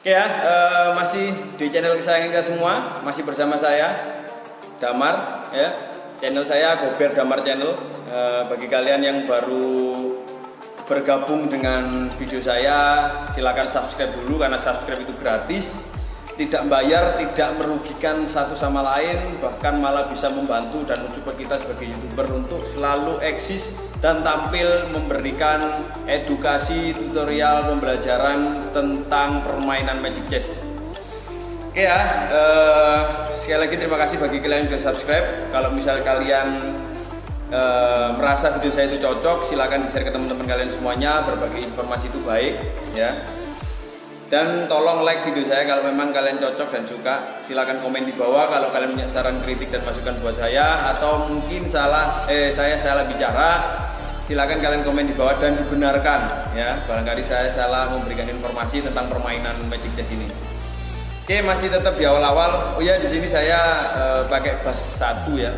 Oke ya, masih di channel kesayangan kita semua, masih bersama saya Damar ya. Channel saya Gober Damar Channel. Bagi kalian yang baru bergabung dengan video saya, silakan subscribe dulu karena subscribe itu gratis, tidak bayar, tidak merugikan satu sama lain, bahkan malah bisa membantu dan mencoba kita sebagai YouTuber untuk selalu eksis dan tampil memberikan edukasi, tutorial, pembelajaran tentang permainan Magic Chess. Oke ya, sekali lagi terima kasih bagi kalian yang sudah subscribe. Kalau misal kalian merasa video saya itu cocok, silakan di-share ke teman-teman kalian semuanya. Berbagi informasi itu baik ya. Dan tolong like video saya kalau memang kalian cocok dan suka. Silakan komen di bawah kalau kalian punya saran, kritik dan masukan buat saya, atau mungkin saya salah bicara. Silakan kalian komen di bawah dan dibenarkan ya. Barangkali saya salah memberikan informasi tentang permainan Magic Chess ini. Oke, masih tetap di awal-awal. Oh ya, di sini saya pakai bas 1 ya.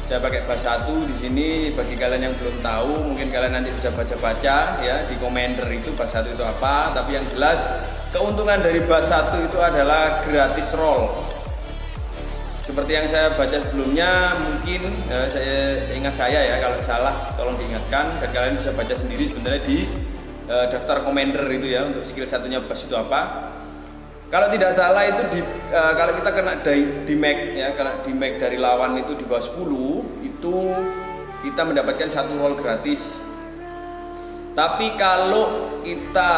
Saya pakai bas 1 di sini. Bagi kalian yang belum tahu, mungkin kalian nanti bisa baca-baca ya di komentar itu bas 1 itu apa. Tapi yang jelas keuntungan dari bas 1 itu adalah gratis roll. Seperti yang saya baca sebelumnya, mungkin seingat saya ya, kalau salah tolong diingatkan, dan kalian bisa baca sendiri sebenarnya di daftar komentar itu ya, untuk skill satunya bas itu apa. Kalau tidak salah itu kalau kita kena damage ya, kena damage dari lawan itu di bawah 10, itu kita mendapatkan satu roll gratis. Tapi kalau kita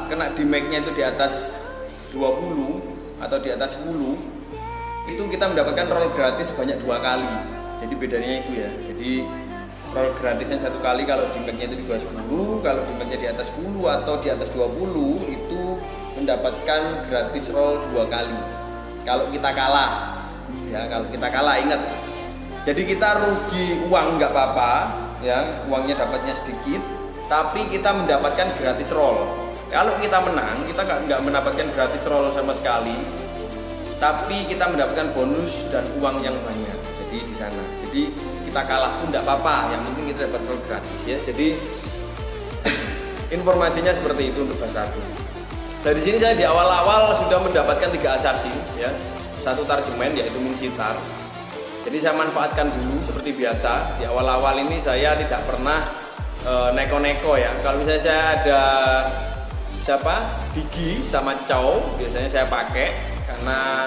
kena damage-nya itu di atas 20 atau di atas 10, itu kita mendapatkan roll gratis sebanyak 2 kali. Jadi bedanya itu ya. Jadi roll gratisnya 1 kali kalau damage-nya itu di bawah 10, kalau damage-nya di atas 10 atau di atas 20 itu mendapatkan gratis roll 2 kali. Kalau kita kalah, ya kalau kita kalah ingat. Jadi kita rugi uang nggak apa-apa, ya uangnya dapatnya sedikit, tapi kita mendapatkan gratis roll. Kalau kita menang, kita nggak mendapatkan gratis roll sama sekali, tapi kita mendapatkan bonus dan uang yang banyak. Jadi di sana. Jadi kita kalah pun tidak apa-apa, yang penting kita dapat roll gratis ya. Jadi informasinya seperti itu untuk bas 1. Dari sini saya di awal-awal sudah mendapatkan 3 assassin ya. 1 tarjemen yaitu Minsitar. Jadi saya manfaatkan dulu seperti biasa. Di awal-awal ini saya tidak pernah neko-neko ya. Kalau misalnya saya ada Digi sama Chow, biasanya saya pakai karena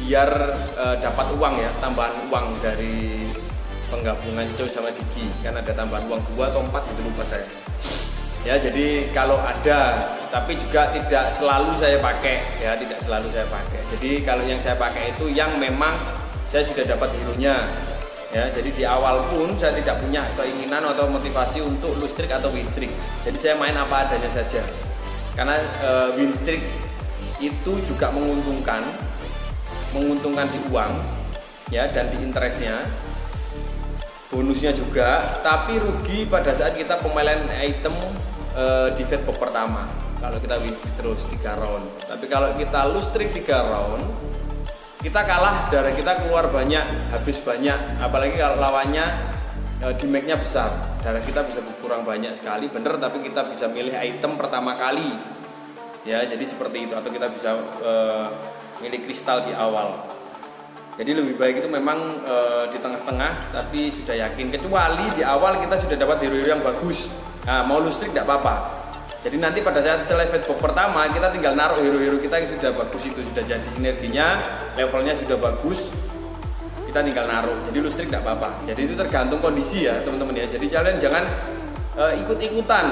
biar dapat uang ya, tambahan uang dari penggabungan Chow sama Digi. Kan ada tambahan uang 2 atau 4 gitu, lupa saya. Ya, jadi kalau ada, tapi juga tidak selalu saya pakai ya, tidak selalu saya pakai. Jadi kalau yang saya pakai itu yang memang saya sudah dapat hero-nya ya. Jadi di awal pun saya tidak punya keinginan atau motivasi untuk lose streak atau win streak. Jadi saya main apa adanya saja. Karena win streak itu juga menguntungkan di uang ya, dan di interestnya, bonusnya juga, tapi rugi pada saat kita pemilihan item di fat box pertama. Kalau kita win streak terus 3 round. Tapi kalau kita lose streak 3 round, kita kalah, darah kita keluar banyak, habis banyak. Apalagi kalau lawannya damage-nya besar, darah kita bisa berkurang banyak sekali, bener. Tapi kita bisa milih item pertama kali ya, jadi seperti itu. Atau kita bisa milih kristal di awal. Jadi lebih baik itu memang di tengah-tengah, tapi sudah yakin. Kecuali di awal kita sudah dapat hero-hero yang bagus. Nah, mau lose streak tidak apa-apa. Jadi nanti pada saat selesai fat box pertama, kita tinggal naruh hero-hero kita yang sudah bagus itu, sudah jadi sinerginya, levelnya sudah bagus, kita tinggal naruh. Jadi lose streak tidak apa-apa. Jadi itu tergantung kondisi ya teman-teman ya. Jadi kalian jangan ikut-ikutan.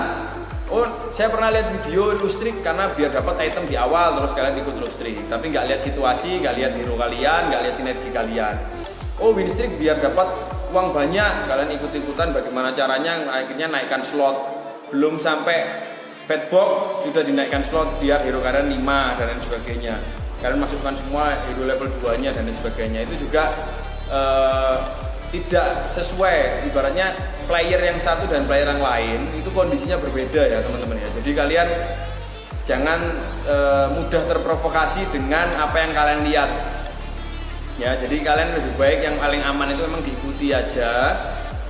Oh, saya pernah lihat video lose streak karena biar dapat item di awal, terus kalian ikut lose streak. Tapi nggak lihat situasi, nggak lihat hero kalian, nggak lihat sinergi kalian. Oh, win streak biar dapat uang banyak, kalian ikut-ikutan bagaimana caranya, akhirnya naikkan slot. Belum sampai fat box sudah dinaikkan slot biar hero kalian 5 dan lain sebagainya. Kalian masukkan semua hero level 2-nya dan lain sebagainya. Itu juga tidak sesuai. Ibaratnya player yang satu dan player yang lain itu kondisinya berbeda ya teman-teman ya. Jadi kalian jangan mudah terprovokasi dengan apa yang kalian lihat ya. Jadi kalian lebih baik yang paling aman itu memang diikuti aja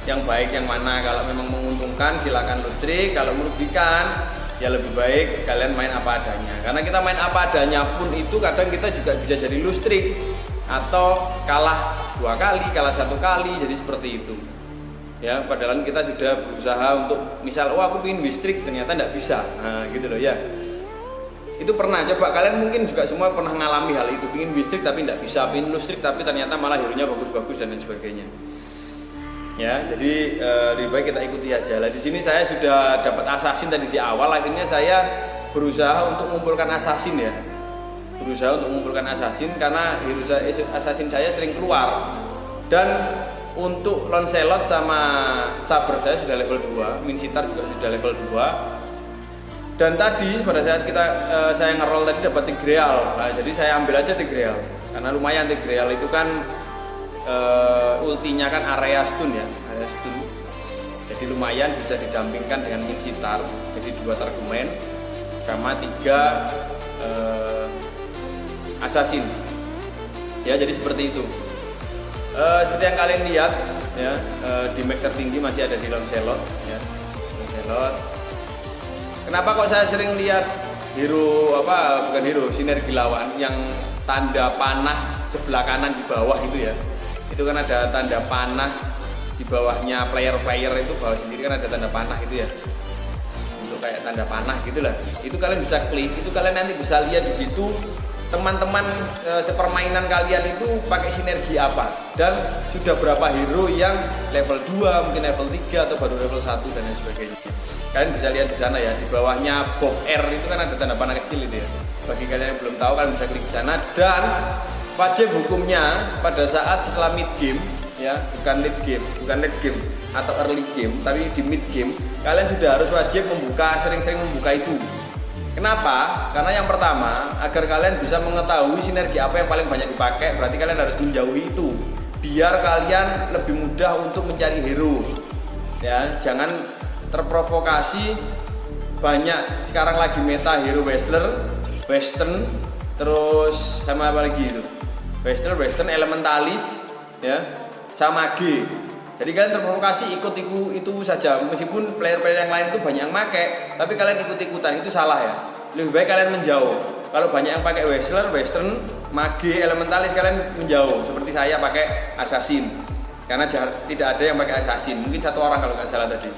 yang baik yang mana. Kalau memang menguntungkan silakan lose streak, kalau merugikan ya lebih baik kalian main apa adanya, karena kita main apa adanya pun itu kadang kita juga bisa jadi lose streak atau kalah 2 kali, kalah 1 kali, jadi seperti itu ya. Padahal kita sudah berusaha untuk misal aku pengen win streak ternyata tidak bisa, nah gitu loh ya. Itu pernah coba kalian mungkin juga semua pernah ngalami hal itu, pengen win streak tapi tidak bisa, pengen lose streak tapi ternyata malah hero-nya bagus-bagus dan lain sebagainya. Ya, jadi lebih baik kita ikuti aja. Lah di sini saya sudah dapat assassin tadi di awal, akhirnya saya berusaha untuk mengumpulkan assassin ya. Berusaha untuk mengumpulkan assassin karena hero assassin saya sering keluar. Dan untuk Lancelot sama Saber saya sudah level 2, Minsitar juga sudah level 2. Dan tadi pada saat saya ngeroll tadi dapat Tigreal. Nah, jadi saya ambil aja Tigreal. Karena lumayan Tigreal itu kan ultinya kan area stun ya, area stun. Jadi lumayan bisa didampingkan dengan Minsitar. Jadi 2 Targeman sama 3 assassin. Ya, jadi seperti itu. Seperti yang kalian lihat ya, di map tertinggi masih ada di Lancelot ya. Lancelot. Kenapa kok saya sering lihat hero bukan hero, sinergi lawan yang tanda panah sebelah kanan di bawah itu ya. Itu kan ada tanda panah di bawahnya player itu, bawah sendiri kan ada tanda panah itu ya, untuk kayak tanda panah gitulah. Itu kalian bisa klik, itu kalian nanti bisa lihat di situ teman-teman sepermainan kalian itu pakai sinergi apa dan sudah berapa hero yang level 2, mungkin level 3 atau baru level 1 dan lain sebagainya. Kalian bisa lihat di sana ya, di bawahnya box R itu kan ada tanda panah kecil itu ya. Bagi kalian yang belum tahu kalian bisa klik di sana. Dan wajib hukumnya pada saat setelah mid game ya, bukan late game atau early game, tapi di mid game kalian sudah harus wajib sering-sering membuka itu. Kenapa? Karena yang pertama, agar kalian bisa mengetahui sinergi apa yang paling banyak dipakai, berarti kalian harus menjauhi itu biar kalian lebih mudah untuk mencari hero ya. Jangan terprovokasi. Banyak sekarang lagi meta hero western terus sama apa lagi itu, western elementalis ya, sama G. Jadi kalian terprovokasi ikut itu saja, meskipun player-player yang lain itu banyak yang pakai, tapi kalian ikut-ikutan itu salah ya. Lebih baik kalian menjauh. Kalau banyak yang pakai western, mage, elementalis, kalian menjauh. Seperti saya pakai assassin, karena tidak ada yang pakai assassin. Mungkin 1 orang kalau nggak salah tadi.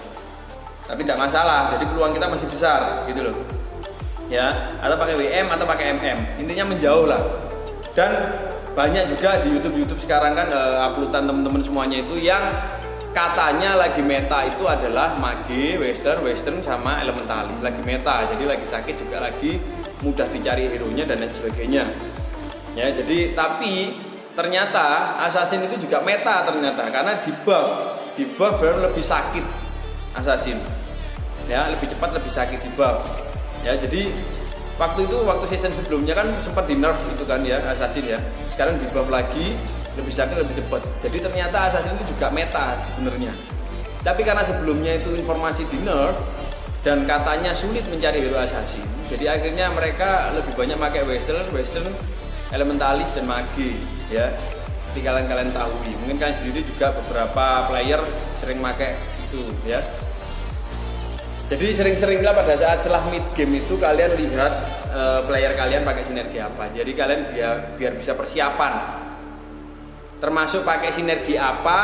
Tapi tidak masalah. Jadi peluang kita masih besar, gitu loh. Ya, atau pakai WM atau pakai MM. Intinya menjauh lah. Dan banyak juga di YouTube sekarang kan uploadan teman-teman semuanya itu yang katanya lagi meta itu adalah mage, western sama elementalis lagi meta. Jadi lagi sakit juga lagi mudah dicari hero-nya dan lain sebagainya. Ya, jadi tapi ternyata assassin itu juga meta ternyata karena di buff baru lebih sakit assassin. Ya, lebih cepat, lebih sakit di buff. Ya, jadi waktu season sebelumnya kan sempat di nerf itu kan ya assassin ya. Sekarang di buff lagi, lebih sakit, lebih cepat. Jadi ternyata assassin itu juga meta sebenarnya. Tapi karena sebelumnya itu informasi di nerf dan katanya sulit mencari hero assassin, jadi akhirnya mereka lebih banyak pakai western, elementalis dan mage ya. Jadi kalian tahu, mungkin kalian sendiri juga beberapa player sering pakai itu ya. Jadi sering-seringlah pada saat setelah mid game itu kalian lihat player kalian pakai sinergi apa. Jadi kalian biar bisa persiapan. Termasuk pakai sinergi apa,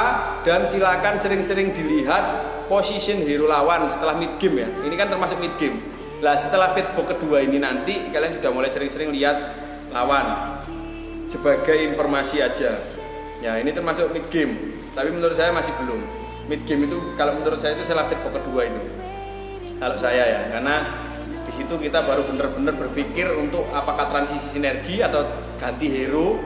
dan silakan sering-sering dilihat position hero lawan setelah mid game ya. Ini kan termasuk mid game. Lah setelah feedback kedua ini nanti kalian sudah mulai sering-sering lihat lawan sebagai informasi aja. Ya, ini termasuk mid game. Tapi menurut saya masih belum. Mid game itu kalau menurut saya itu setelah feedback kedua ini. Kalau saya ya, karena di situ kita baru benar-benar berpikir untuk apakah transisi sinergi atau ganti hero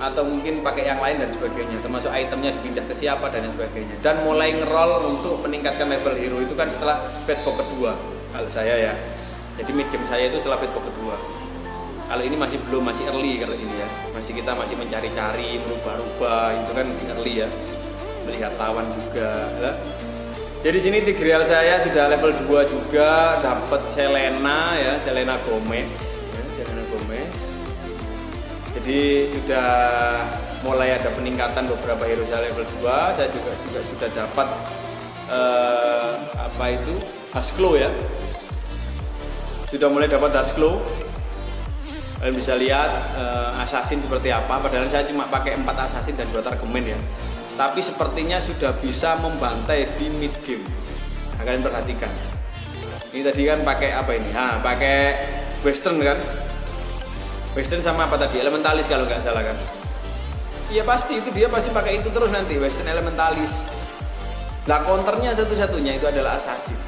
atau mungkin pakai yang lain dan sebagainya, termasuk itemnya dipindah ke siapa dan lain sebagainya. Dan mulai ngeroll untuk meningkatkan level hero itu kan setelah feedback kedua kalau saya ya. Jadi mid game saya itu setelah feedback kedua. Kalau ini masih belum, masih early kalau ini ya. Kita masih mencari-cari, merubah-rubah, itu kan early ya. Melihat lawan juga ya. Jadi sini Tigreal saya sudah level 2 juga, dapat Selena ya, Selena Gomez. Jadi sudah mulai ada peningkatan beberapa hero saya level 2. Saya juga sudah dapat Haskell ya. sudah mulai dapat dust glow. Kalian bisa lihat assassin seperti apa. Padahal saya cuma pakai 4 assassin dan 2 targemen ya. Tapi sepertinya sudah bisa membantai di mid game. Nah, kalian perhatikan. Ini tadi kan pakai apa ini? Pakai western kan? Western sama apa tadi? Elementalis kalau nggak salah kan? Iya pasti itu dia pasti pakai itu terus nanti western elementalis. Nah counternya satu-satunya itu adalah assassin.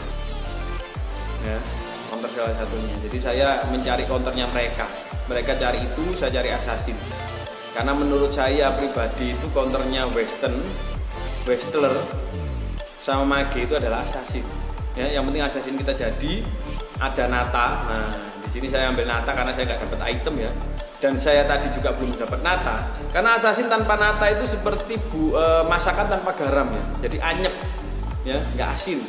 Ya, counter salah satunya. Jadi saya mencari counternya mereka. Mereka cari itu, saya cari assassin. Karena menurut saya pribadi itu counternya western, westler sama mage itu adalah assassin. Ya, yang penting assassin kita jadi ada nata. Nah, di sini saya ambil nata karena saya nggak dapat item ya. Dan saya tadi juga belum dapat nata. Karena assassin tanpa nata itu seperti masakan tanpa garam ya. Jadi anyep, ya, nggak asin,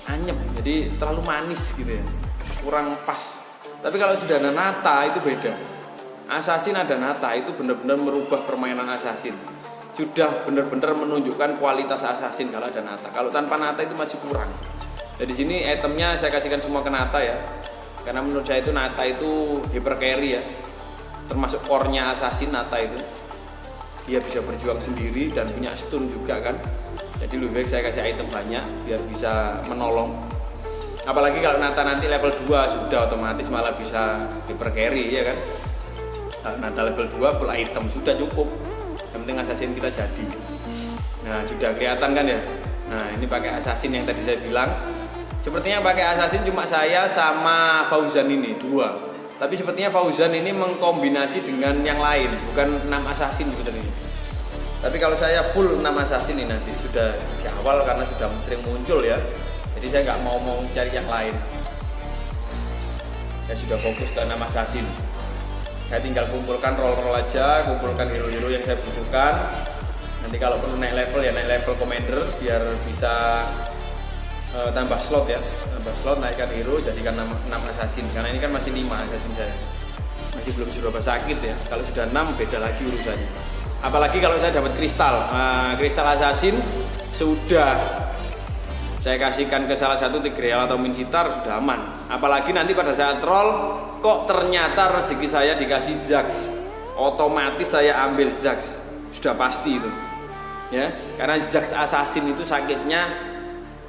anyep. Jadi terlalu manis gitu ya, kurang pas. Tapi kalau sudah ada nata itu beda. Assassin ada nata itu benar-benar merubah permainan assassin. Sudah benar-benar menunjukkan kualitas assassin kalau ada nata. Kalau tanpa nata itu masih kurang. Jadi di sini itemnya saya kasihkan semua ke nata ya. Karena menurut saya itu nata itu hyper carry ya. Termasuk core-nya assassin nata itu. Dia bisa berjuang sendiri dan punya stun juga kan. Jadi lebih baik saya kasih item banyak biar bisa menolong. Apalagi kalau nata nanti level 2 sudah otomatis malah bisa hyper carry ya kan. Kalau nata level 2 full item sudah cukup. Yang penting assassin kita jadi. Nah, sudah kelihatan kan ya. Nah, ini pakai assassin yang tadi saya bilang. Sepertinya pakai assassin cuma saya sama Fauzan ini 2. Tapi sepertinya Fauzan ini mengkombinasi dengan yang lain, bukan 6 assassin sebenarnya. Tapi kalau saya full 6 assassin ini nanti sudah di awal karena sudah sering muncul ya. Jadi saya nggak mau cari yang lain. Saya sudah fokus ke 6 assassin. Saya tinggal kumpulkan roll aja, kumpulkan hero-hero yang saya butuhkan. Nanti kalau perlu naik level ya naik level commander biar bisa tambah slot ya, tambah slot, naikkan hero, jadikan 6 assassin. Karena ini kan masih 5 assassin saya, masih belum seberapa sakit ya. Kalau sudah 6 beda lagi urusannya. Apalagi kalau saya dapat kristal, kristal assassin sudah saya kasihkan ke salah satu Tigreal atau Mincitar sudah aman. Apalagi nanti pada saat roll kok ternyata rezeki saya dikasih Zax, otomatis saya ambil Zax, sudah pasti itu ya. Karena Zax assassin itu sakitnya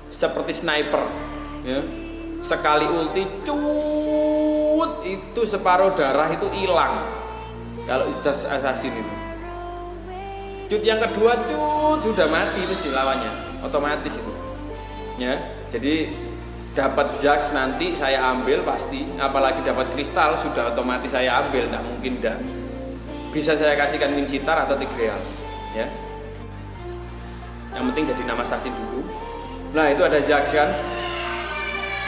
seperti sniper ya. Sekali ulti cut itu separuh darah itu hilang kalau Zax assassin itu. Cut yang kedua cut sudah mati mesti lawannya otomatis itu ya. Jadi dapat Zax nanti saya ambil pasti, apalagi dapat kristal sudah otomatis saya ambil, tidak mungkin tidak. Bisa saya kasihkan Mincitar atau Tigreal ya. Yang penting jadi nama assassin dulu. Nah itu ada Zax kan.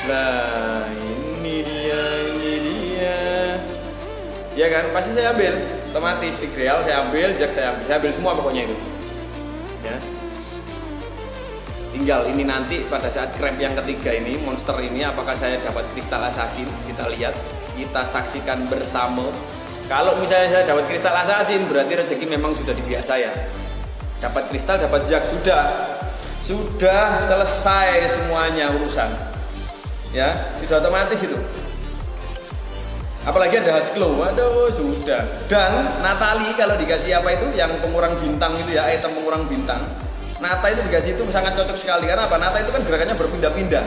Nah ini dia ya kan, pasti saya ambil otomatis. Tigreal saya ambil, Zax saya ambil semua pokoknya itu ya. Tinggal ini nanti pada saat crab yang ketiga ini, monster ini, apakah saya dapat kristal assassin, kita lihat, kita saksikan bersama. Kalau misalnya saya dapat kristal assassin berarti rezeki memang sudah di pihak saya. Dapat kristal, dapat Zax, sudah selesai semuanya urusan ya, sudah otomatis itu. Apalagi ada Hasglow, waduh sudah. Dan Natali kalau dikasih apa itu yang pengurang bintang itu ya, item pengurang bintang, Nata itu dikasih itu sangat cocok sekali. Karena apa? Nata itu kan gerakannya berpindah-pindah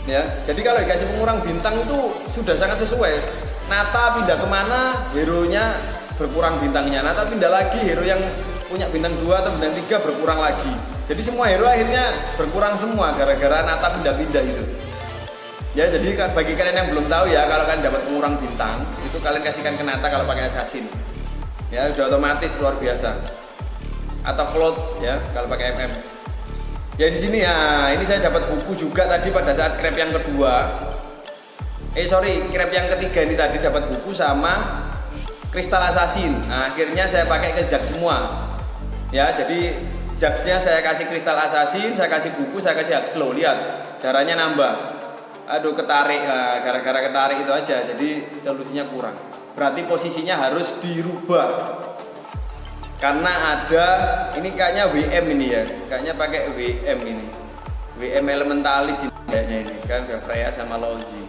ya, jadi kalau dikasih pengurang bintang itu sudah sangat sesuai. Nata pindah kemana, hero nya berkurang bintangnya. Nata pindah lagi, hero yang punya bintang 2 atau bintang 3 berkurang lagi. Jadi semua hero akhirnya berkurang semua gara-gara Nata pindah-pindah itu. Ya, jadi bagi kalian yang belum tahu ya, kalau kalian dapat pengurang bintang, itu kalian kasihkan ke Nata kalau pakai assassin. Ya, sudah otomatis luar biasa. Atau Cloud ya kalau pakai MM. Ya di sini ya, ini saya dapat buku juga tadi pada saat crab yang kedua. Crab yang ketiga ini tadi dapat buku sama kristal assassin. Nah, akhirnya saya pakai ke Zax semua. Ya, jadi Zaxnya saya kasih kristal assassin, saya kasih buku, saya kasih Hasglow. Lihat, darahnya nambah. Aduh, ketarik. Nah, gara-gara ketarik itu aja. Jadi solusinya kurang. Berarti posisinya harus dirubah. Karena ada ini kayaknya WM ini ya. Kayaknya pakai WM ini. WM elementalis ini kayaknya ini kan, Freya sama Logi.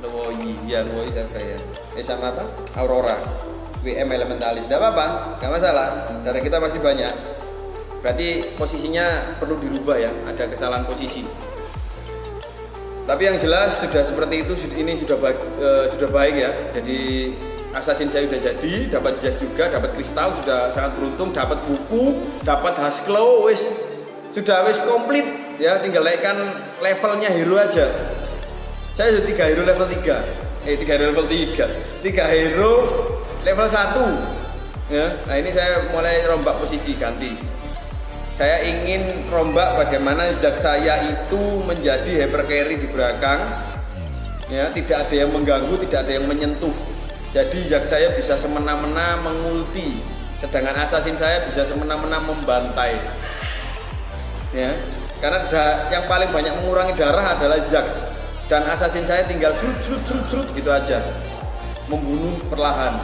Luoyi, ya Luoyi sama ya. Sama apa? Aurora. WM Elementalis. Tidak apa-apa, nggak masalah. Darah kita masih banyak. Berarti posisinya perlu dirubah ya, ada kesalahan posisi. Tapi yang jelas sudah seperti itu, ini sudah baik ya. Jadi Assassin saya sudah jadi, dapat jas juga, dapat kristal, sudah sangat beruntung, dapat buku, dapat Hasclaw, sudah komplit ya, tinggal naikkan levelnya hero aja. Saya sudah 3 hero level 3. 3 hero level 3. 3 hero level 1. Ya. Nah, ini saya mulai rombak posisi ganti. Saya ingin rombak bagaimana Zack saya itu menjadi hyper carry di belakang. Ya, tidak ada yang mengganggu, tidak ada yang menyentuh. Jadi Zack saya bisa semena-mena mengulti, sedangkan Assassin saya bisa semena-mena membantai. Ya, karena yang paling banyak mengurangi darah adalah Zack, dan Assassin saya tinggal cerut gitu aja, membunuh perlahan.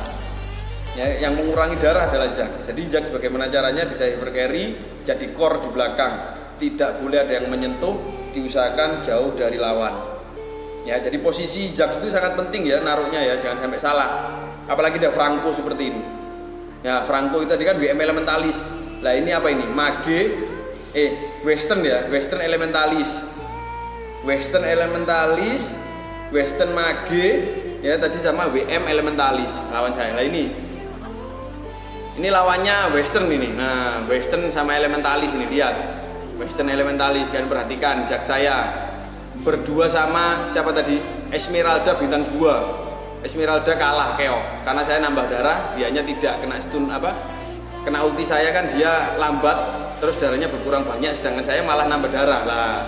Ya, yang mengurangi darah adalah Zack. Jadi Zack bagaimana caranya bisa hyper carry, jadi core di belakang, tidak boleh ada yang menyentuh, diusahakan jauh dari lawan. Ya, jadi posisi Zack itu sangat penting ya naruhnya ya, jangan sampai salah. Apalagi ada Franco seperti ini. Ya, Franco itu tadi kan WM Elementalis. Lah ini apa ini? Mage Western ya, Western Elementalis. Western Elementalis, Western Mage ya tadi sama WM Elementalis lawan saya. Lah ini lawannya Western ini. Nah, Western sama Elementalis ini, lihat. Western Elementalis, kalian perhatikan Zack saya berdua sama siapa tadi? Esmeralda bintang 2. Esmeralda kalah keok karena saya nambah darah, dianya tidak kena stun kena ulti saya kan dia lambat, terus darahnya berkurang banyak, sedangkan saya malah nambah darah lah.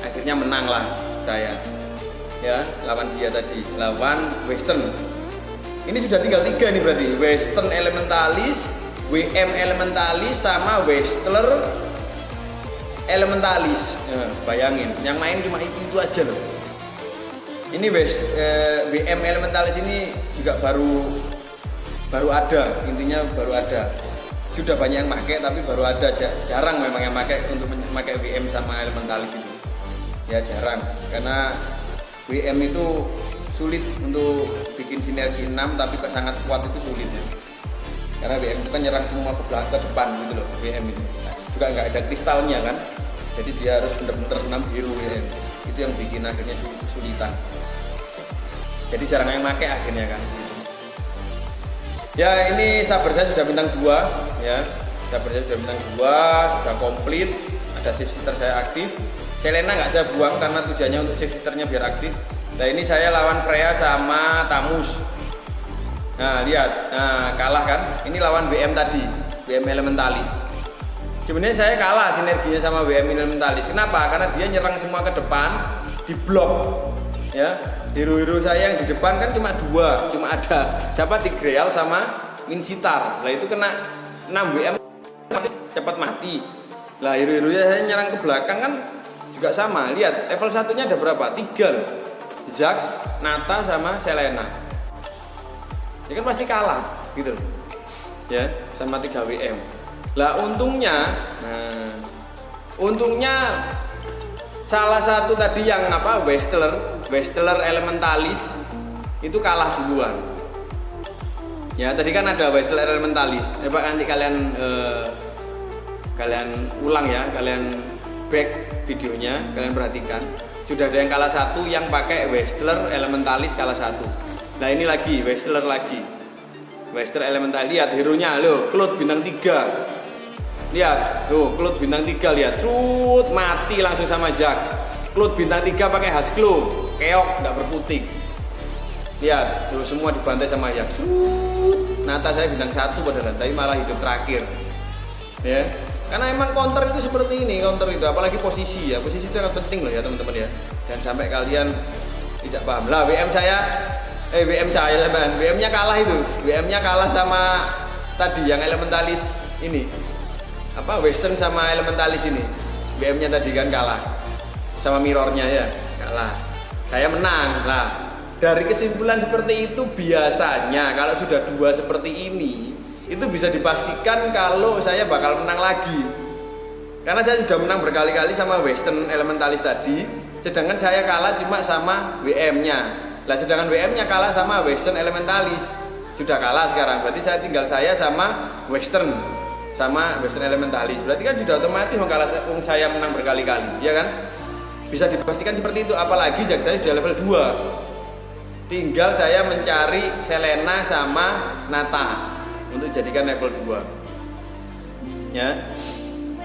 Akhirnya menang lah saya. Ya, lawan dia tadi, lawan Western. Ini sudah tinggal 3 nih berarti. Western Elementalis, WM Elementalis sama Westler Elementalis. Ya, bayangin, yang main cuma itu aja loh. Ini WM Elementalis ini juga baru ada, intinya baru ada. Sudah banyak yang pakai tapi baru ada, jarang memang yang pakai untuk memakai WM sama Elementalis itu. Ya jarang, karena WM itu sulit untuk bikin sinergi 6 tapi sangat kuat itu sulit ya. Karena WM itu kan nyerang semua ke belakang, ke depan gitu loh WM itu. Nah, juga nggak ada kristalnya kan. Jadi dia harus benar-benar 6 hero WM. Itu yang bikin akhirnya kesulitan. Jadi jarang yang pakai akhirnya kan gitu. Ya, ini sabar saya sudah bintang 2 ya. Sabar saya sudah bintang 2, sudah komplit. Ada shift shifter saya aktif. Selena nggak saya buang karena tujuannya untuk shift shifternya biar aktif. Nah, ini saya lawan Freya sama Tamus. Nah, lihat. Nah, kalah kan? Ini lawan WM tadi, WM Elementalis. Sebenarnya saya kalah sinerginya sama WM Elementalis. Kenapa? Karena dia nyerang semua ke depan, diblok. Ya, hero-hero saya yang di depan kan cuma 2, cuma ada siapa Tigreal sama Minsitar. Lah itu kena 6 WM cepat mati. Lah hero-heronya saya nyerang ke belakang kan juga sama. Lihat, level 1-nya ada berapa? 3 loh. Zax, Nata sama Selena. Ya kan pasti kalah gitu loh. Ya, sama 3 WM. Lah untungnya salah satu tadi yang Westler Elementalis itu kalah duluan. Ya, tadi kan ada Westler Elementalis. Pak nanti kalian ulang ya, kalian back videonya, kalian perhatikan. Sudah ada yang kalah 1, yang pakai Westler Elementalis kalah 1. Nah, ini lagi Westler Elementalis. Lihat hero-nya loh, Cloud bintang 3. Lihat, tuh Cloud bintang 3 lihat. Cut, mati langsung sama Jax. Cloud bintang 3 pakai Hasclaw, keok nggak berputik. Lihat, tuh semua dibantai sama Jax. Nata saya bintang 1 padahal tapi malah hidup terakhir. Ya. Karena emang counter itu seperti ini, counter itu apalagi posisi ya. Posisi itu sangat penting loh ya, teman-teman ya. Jangan sampai kalian tidak paham. Lah WM-nya kalah itu. WM-nya kalah sama tadi yang Elementalis ini. Western sama Elementalis ini. WM-nya tadi kan kalah. Sama mirrornya ya, kalah. Saya menang. Lah, dari kesimpulan seperti itu biasanya kalau sudah 2 seperti ini, itu bisa dipastikan kalau saya bakal menang lagi. Karena saya sudah menang berkali-kali sama Western Elementalis tadi, sedangkan saya kalah cuma sama WM-nya. Lah sedangkan WM-nya kalah sama Western Elementalis. Sudah kalah sekarang. Berarti saya sama Western Elementalis. Berarti kan sudah otomatis saya menang berkali-kali, ya kan? Bisa dipastikan seperti itu. Apalagi jak saya sudah level 2. Tinggal saya mencari Selena sama Nata untuk jadikan level 2. Ya.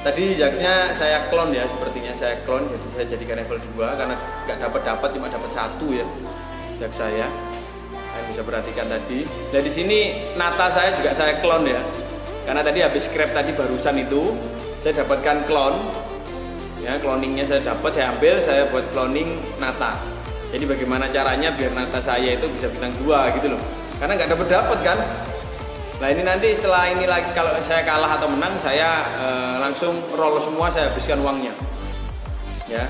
Tadi jaksnya saya clone ya, sepertinya saya clone, jadi saya jadikan level 2 karena nggak dapat cuma dapat 1 ya jak saya. Kalian bisa perhatikan tadi. Dan di sini Nata saya juga saya clone ya. Karena tadi habis scrap tadi barusan itu saya dapatkan clone. Ya, cloningnya saya dapat, saya ambil, saya buat cloning Nata. Jadi bagaimana caranya biar Nata saya itu bisa bintang 2 gitu loh. Karena nggak dapat kan. Nah ini nanti setelah ini lagi kalau saya kalah atau menang saya langsung roll semua, saya habiskan uangnya ya.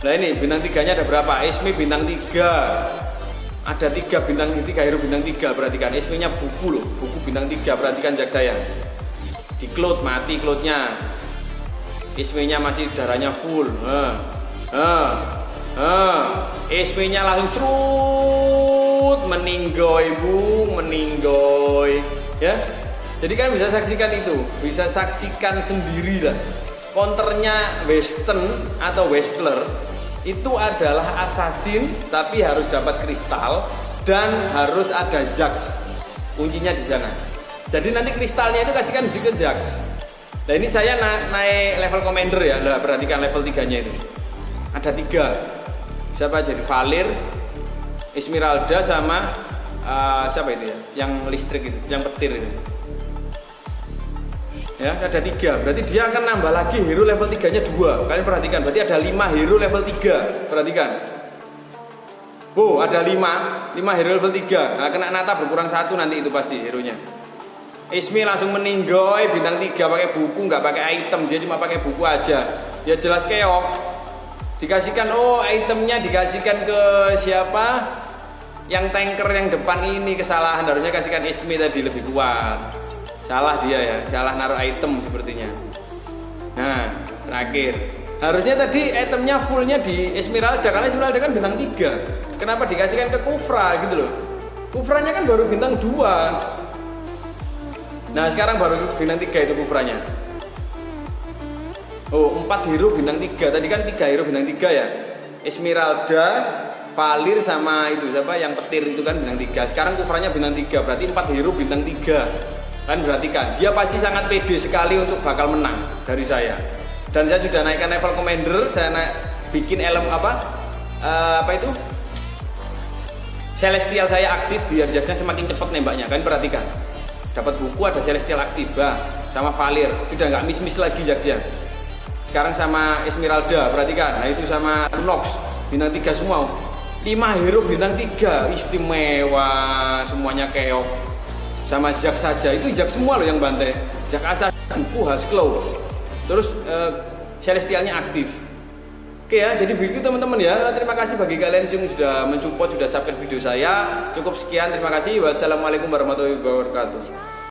Nah ini bintang 3-nya ada berapa? Ismi bintang 3, ada 3 bintang 3 hero bintang 3. Perhatikan Ismi-nya buku loh, buku bintang 3. Perhatikan jak saya di cloud, mati cloud-nya. Ismi-nya masih darahnya full. Ismi-nya langsung cerut, meninggoy bu, meninggoy ya. Jadi kalian bisa saksikan itu, bisa saksikan sendiri lah. Counternya Western atau Wrestler itu adalah assassin, tapi harus dapat kristal dan harus ada Jax. Kuncinya di sana. Jadi nanti kristalnya itu kasihkan ke Jax. Nah ini saya naik level commander ya. Nah, perhatikan level 3-nya itu. Ada 3. Siapa jadi Valir, Esmeralda sama siapa itu ya? Yang listrik itu, yang petir itu. Ya, ada 3. Berarti dia akan nambah lagi hero level 3-nya 2. Kalian perhatikan, berarti ada 5 hero level 3. Perhatikan. Oh, ada 5 hero level 3. Nah, kena Nata berkurang 1 nanti itu pasti hero-nya. Ismi langsung meninggoy bintang 3 pakai buku, nggak pakai item, dia cuma pakai buku aja. Ya jelas keok. Dikasihkan, itemnya dikasihkan ke siapa? Yang tanker yang depan ini kesalahan, harusnya kasihkan Ismi tadi lebih kuat. Salah dia ya, salah naruh item sepertinya. Nah, terakhir. Harusnya tadi itemnya fullnya di Esmeralda, karena Esmeralda kan bintang 3. Kenapa dikasihkan ke Kufra gitu loh? Kufranya kan baru bintang 2. Nah, sekarang baru bintang 3 itu Kufranya. 4 hero bintang 3. Tadi kan 3 hero bintang 3 ya. Esmeralda, Valir sama itu siapa yang petir itu kan bintang 3. Sekarang Kufranya bintang 3. Berarti 4 hero bintang 3. Kan perhatikan, dia pasti sangat pede sekali untuk bakal menang dari saya. Dan saya sudah naikkan level commander, saya bikin apa itu? Celestial saya aktif biar Jackson semakin cepat nembaknya. Kan perhatikan. Dapat buku ada Celestial aktif, sama Valir. Sudah nggak miss lagi Jackson. Sekarang sama Esmeralda, perhatikan. Nah itu sama Lunox, bintang 3 semua. 5 hero bintang 3, istimewa, semuanya keok. Sama Jack saja, itu Jack semua loh yang bantai. Jack Assassin, Hasklow. Terus Celestialnya aktif. Oke ya, jadi begitu teman-teman ya. Terima kasih bagi kalian yang sudah mensupport, sudah subscribe video saya. Cukup sekian, terima kasih. Wassalamualaikum warahmatullahi wabarakatuh.